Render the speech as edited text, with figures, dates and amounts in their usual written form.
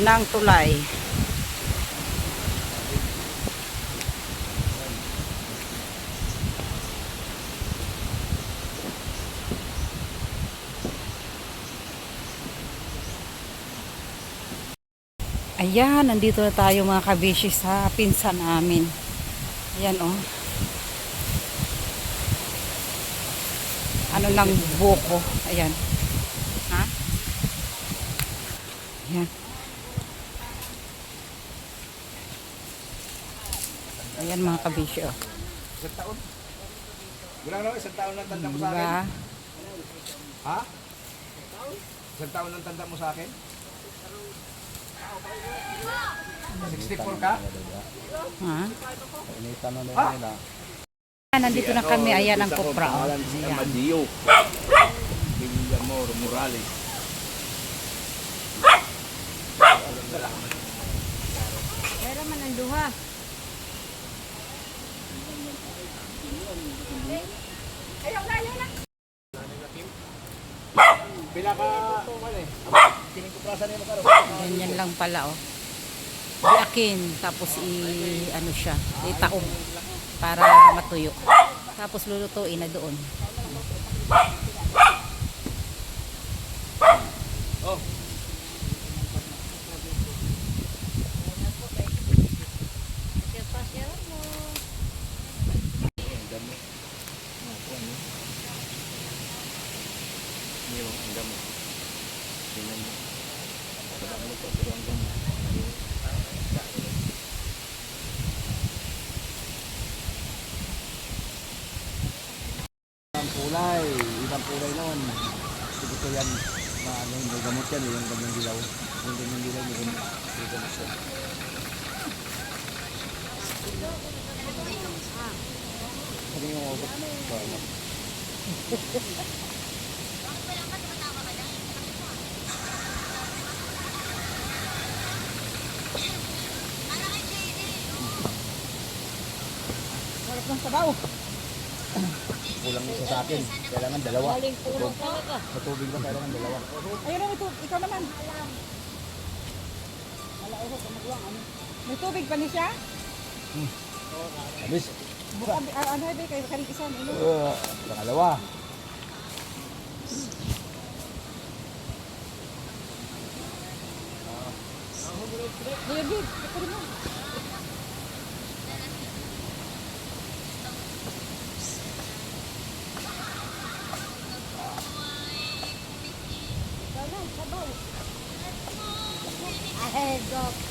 ng tulay. Ayan, nandito na tayo mga kabishi sa pinsan namin. Ayan oh. Ano ng buko. Ayan. Ha? Ayan. Ayan mga kabishi oh. Isang taon? Bilang naman, isang taon lang tanda mo sa akin? Diba? Ha? Isang taon lang tanda mo sa akin? 64 ka? Ha? Ha? Nandito na kami. Ayan ang kopra oh. Ayan. Madio. Villamor Morales. Pero man ang duha. Pila ka, tining kuprasan niyo magkaro. Ganyan lang pala oh. Biakin. Tapos ano siya. Itaog. Para matuyo. Tapos lulutuin na doon. Oh. Kulay, ibang kulay noon. Siguro yan, na ano, may gamot yan, yung ganyang dilaw. Yung ganyang dilaw, may gamot yan. Ano yung obot? Sarap ng sabaw. Kulang isa sa akin, kailangan dalawa. Galing pulong talaga. Sa tubig lang kailangan dalawa. Ayun ang ikaw naman. May tubig pa niya siya? Abis, Ano ba kayo kaling isa? pangalawa. Ayun, babe. Ito rin mo. Sabaw. Ahegop.